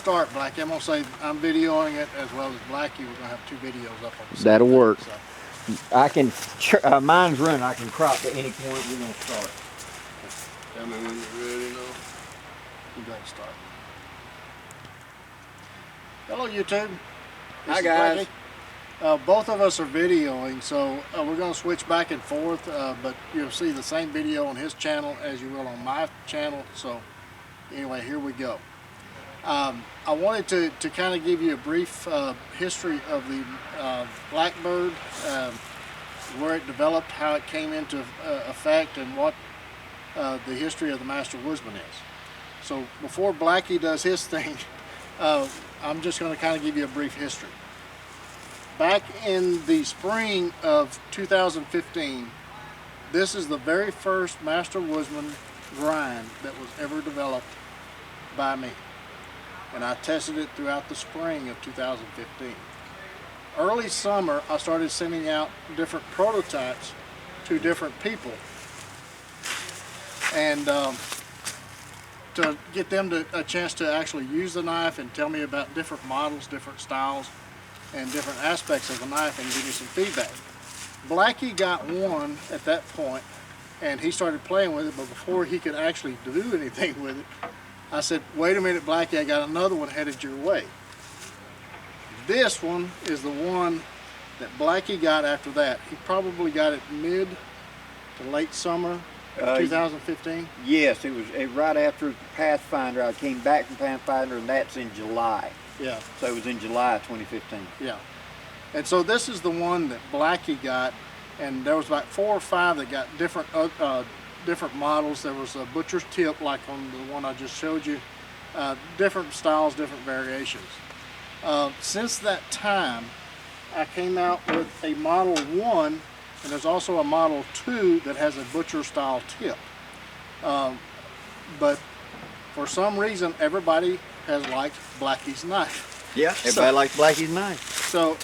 start, Blackie, I'm going to say I'm videoing it as well as Blackie. We're going to have 2 videos up on the same That'll thing, work. so. I can, mine's running. I can crop at any point we're going to start. Tell me when you're ready, though. We're going to start. Hello, YouTube. This Hi, is guys. Blackie. Both of us are videoing, so we're going to switch back and forth, but you'll see the same video on his channel as you will on my channel. So anyway, here we go. I wanted to kind of give you a brief history of the Blackbird, where it developed, how it came into effect, and what the history of the Master Woodsman is. So before Blackie does his thing, I'm just going to kind of give you a brief history. Back in the spring of 2015, this is the very first Master Woodsman grind that was ever developed by me. And I tested it throughout the spring of 2015. Early summer, I started sending out different prototypes to different people, and to get them a chance to actually use the knife and tell me about different models, different styles, and different aspects of the knife, and give me some feedback. Blackie got one at that point, and he started playing with it, but before he could actually do anything with it, I said, wait a minute, Blackie, I got another one headed your way. This one is the one that Blackie got after that. He probably got it mid to late summer of 2015. Yes, it was right after Pathfinder. I came back from Pathfinder, and that's in July. Yeah. So it was in July of 2015. Yeah. And so this is the one that Blackie got, and there was about 4 or 5 that got different different models. There was a butcher's tip, like on the one I just showed you, different styles, different variations. Since that time, I came out with a Model 1, and there's also a Model 2 that has a butcher style tip. But for some reason, everybody has liked Blackie's knife. Yeah, everybody likes Blackie's knife. So,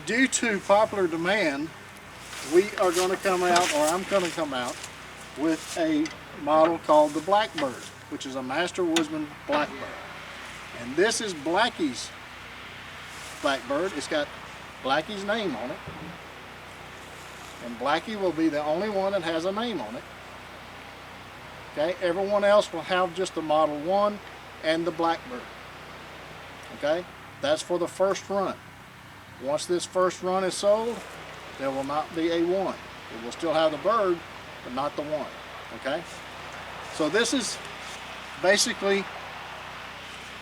due to popular demand, we are going to come out, or I'm going to come out, with a model called the Blackbird, which is a Master Woodsman Blackbird. And this is Blackie's Blackbird. It's got Blackie's name on it. And Blackie will be the only one that has a name on it. Okay, everyone else will have just the Model 1 and the Blackbird. Okay, that's for the first run. Once this first run is sold, there will not be a 1. It will still have the bird, but not the 1. Okay, so this is basically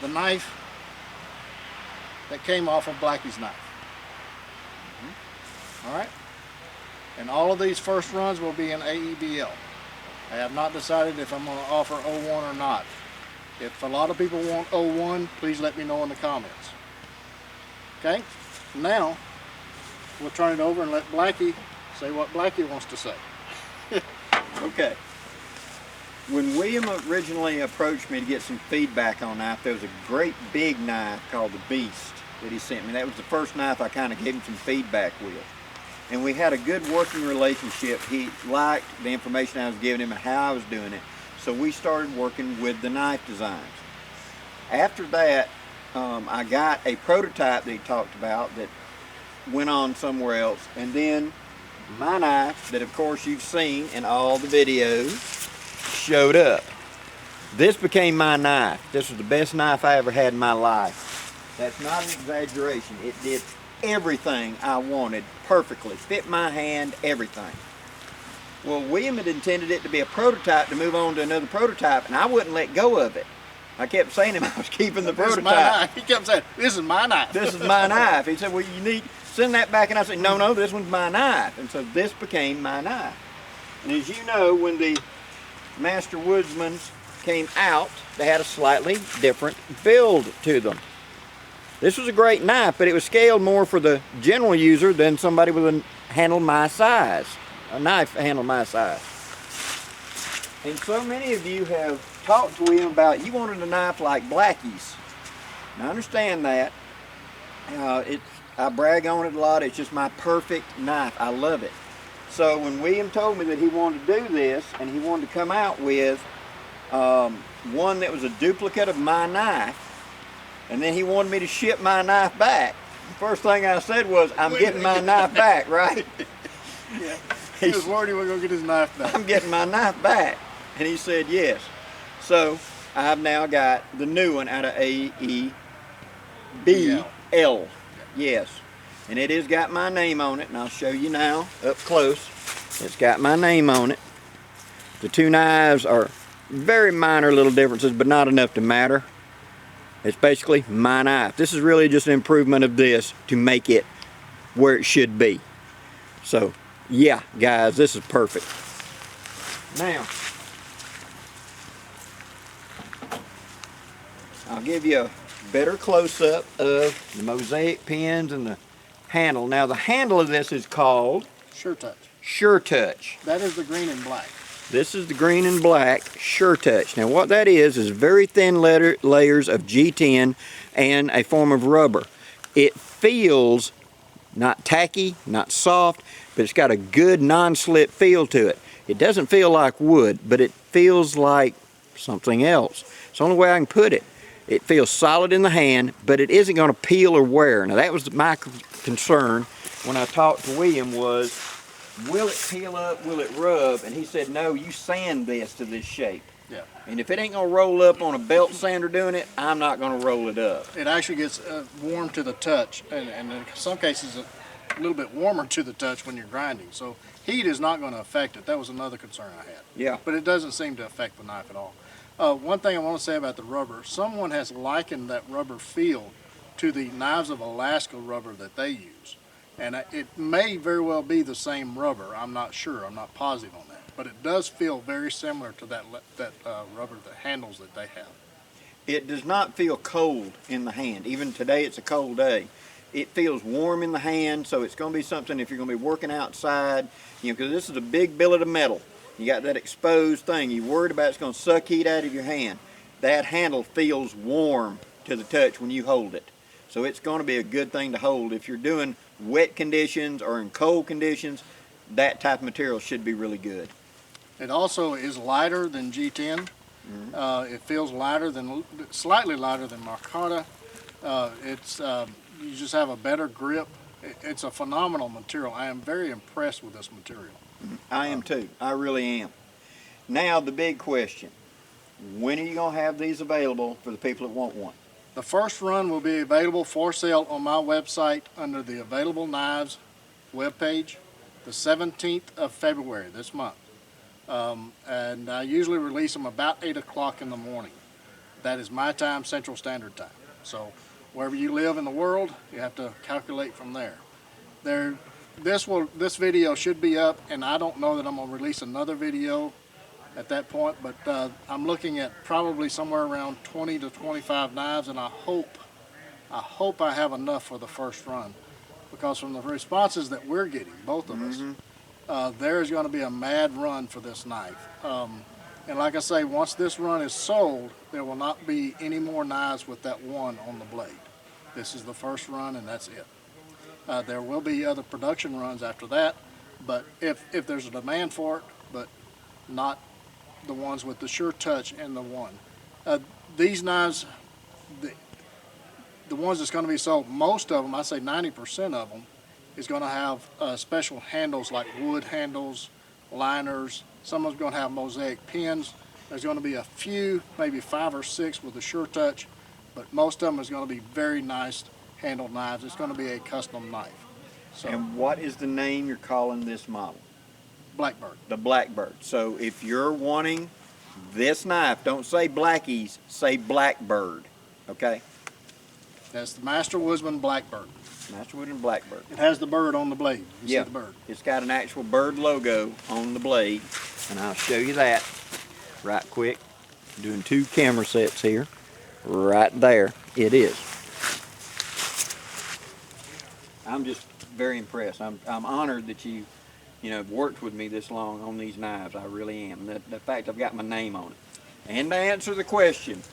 the knife that came off of Blackie's knife. All right, and all of these first runs will be in aebl. I have not decided if I'm going to offer 01 or not. If a lot of people want 01, please let me know in the comments. Okay, now we'll turn it over and let Blackie say what Blackie wants to say. Okay. When William originally approached me to get some feedback on knife, there was a great big knife called the Beast that he sent me. That was the first knife I kind of gave him some feedback with. And we had a good working relationship. He liked the information I was giving him and how I was doing it. So we started working with the knife designs. After that, I got a prototype that he talked about that went on somewhere else. And then my knife, that of course you've seen in all the videos, showed up. This became my knife. This was the best knife I ever had in my life. That's not an exaggeration. It did everything I wanted perfectly. Fit my hand, everything. Well, William had intended it to be a prototype to move on to another prototype, and I wouldn't let go of it. I kept saying to him I was keeping the prototype. He kept saying, this is my knife. This is my knife. He said, well, you need send that back. And I said, no, this one's my knife. And so this became my knife. And as you know, when the Master Woodsmans came out, they had a slightly different build to them. This was a great knife, but it was scaled more for the general user than somebody with a handle my size, a knife handle my size. And so many of you have talked to William about, you wanted a knife like Blackie's. And I understand that. I brag on it a lot. It's just my perfect knife. I love it. So when William told me that he wanted to do this, and he wanted to come out with one that was a duplicate of my knife, And then he wanted me to ship my knife back. The first thing I said was, I'm getting my knife back, right? Yeah. He was worried he was going to get his knife back. I'm getting my knife back. And he said yes. So I've now got the new one out of aebl. Yes. And it has got my name on it, and I'll show you now up close. It's got my name on it. The two knives are very minor little differences, but not enough to matter. It's basically my knife. This is really just an improvement of this to make it where it should be. So yeah, guys, this is perfect. Now, I'll give you a better close-up of the mosaic pins and the handle. Now, the handle of this is called Sure Touch. Sure Touch. That is the green and black. This is the green and black Sure Touch. Now, what that is very thin layers of G10 and a form of rubber. It feels not tacky, not soft, but it's got a good non-slip feel to it. It doesn't feel like wood, but it feels like something else. It's the only way I can put it. It feels solid in the hand, but it isn't going to peel or wear. Now that was my concern when I talked to William was, will it peel up, will it rub? And he said, no, you sand this to this shape. Yeah. And if it ain't going to roll up on a belt sander doing it, I'm not going to roll it up. It actually gets warm to the touch, and in some cases a little bit warmer to the touch when you're grinding. So heat is not going to affect it. That was another concern I had. Yeah. But it doesn't seem to affect the knife at all. One thing I want to say about the rubber, someone has likened that rubber feel to the Knives of Alaska rubber that they use. And it may very well be the same rubber. I'm not sure. I'm not positive on that. But it does feel very similar to that rubber, the handles that they have. It does not feel cold in the hand. Even today it's a cold day. It feels warm in the hand, so it's going to be something if you're going to be working outside, you know, because this is a big billet of metal. You got that exposed thing. You're worried about it's going to suck heat out of your hand. That handle feels warm to the touch when you hold it. So it's going to be a good thing to hold. If you're doing wet conditions or in cold conditions, that type of material should be really good. It also is lighter than G10. It feels lighter than, slightly lighter than micarta. You just have a better grip. It's a phenomenal material. I am very impressed with this material. I am too. I really am. Now the big question. When are you going to have these available for the people that want one? The first run will be available for sale on my website under the Available Knives webpage the 17th of February this month. And I usually release them about 8 o'clock in the morning. That is my time, Central Standard Time. So wherever you live in the world, you have to calculate from there. This video should be up, and I don't know that I'm going to release another video at that point, but I'm looking at probably somewhere around 20 to 25 knives, and I hope I have enough for the first run, because from the responses that we're getting, both of us, there's going to be a mad run for this knife. And like I say, once this run is sold, there will not be any more knives with that one on the blade. This is the first run, and that's it. There will be other production runs after that, but if there's a demand for it, but not the ones with the Sure Touch and the one. These knives, the ones that's going to be sold, most of them, I say 90% of them, is going to have special handles like wood handles, liners. Some of them going to have mosaic pins. There's going to be a few, maybe 5 or 6 with the Sure Touch, but most of them is going to be very nice handled knives. It's going to be a custom knife. So, and what is the name you're calling this model? Blackbird. The Blackbird. So if you're wanting this knife, don't say Blackies, say Blackbird, okay? That's the Master Woodsman Blackbird. Master Woodsman Blackbird. It has the bird on the blade. You see the bird. It's got an actual bird logo on the blade, and I'll show you that right quick. I'm doing 2 camera sets here. Right there, it is. I'm just very impressed. I'm honored that you have worked with me this long on these knives. I really am. The fact I've got my name on it. And to answer the question,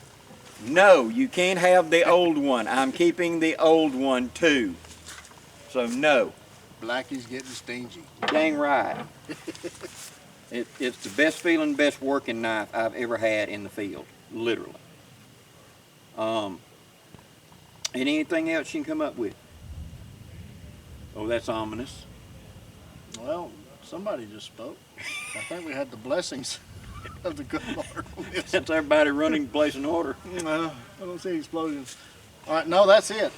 no, you can't have the old one. I'm keeping the old one too. So no. Blackie's getting stingy. Dang right. It's the best feeling, best working knife I've ever had in the field, literally. And anything else you can come up with? Oh, that's ominous. Well, somebody just spoke. I think we had the blessings of the good Lord on this. That's everybody running, place in order. No, I don't see explosions. All right, no, that's it.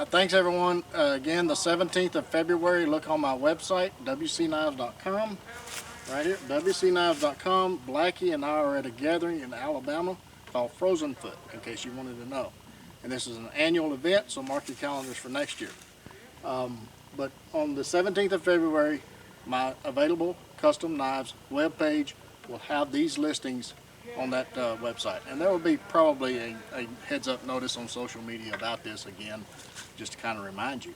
Thanks, everyone. Again, the 17th of February, look on my website, wcknives.com. Right here, wcknives.com. Blackie and I are at a gathering in Alabama called Frozen Foot, in case you wanted to know. And this is an annual event, so mark your calendars for next year. But on the 17th of February, my available custom knives webpage will have these listings on that website. And there will be probably a heads up notice on social media about this again, just to kind of remind you.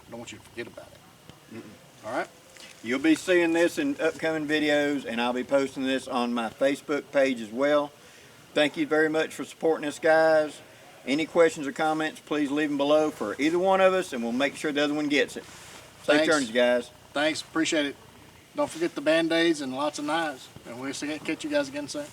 I don't want you to forget about it. All right? You'll be seeing this in upcoming videos, and I'll be posting this on my Facebook page as well. Thank you very much for supporting us, guys. Any questions or comments, please leave them below for either one of us, and we'll make sure the other one gets it. Safe Thanks. journeys, guys. Thanks, appreciate it. Don't forget the Band-Aids and lots of knives. And we'll catch you guys again soon.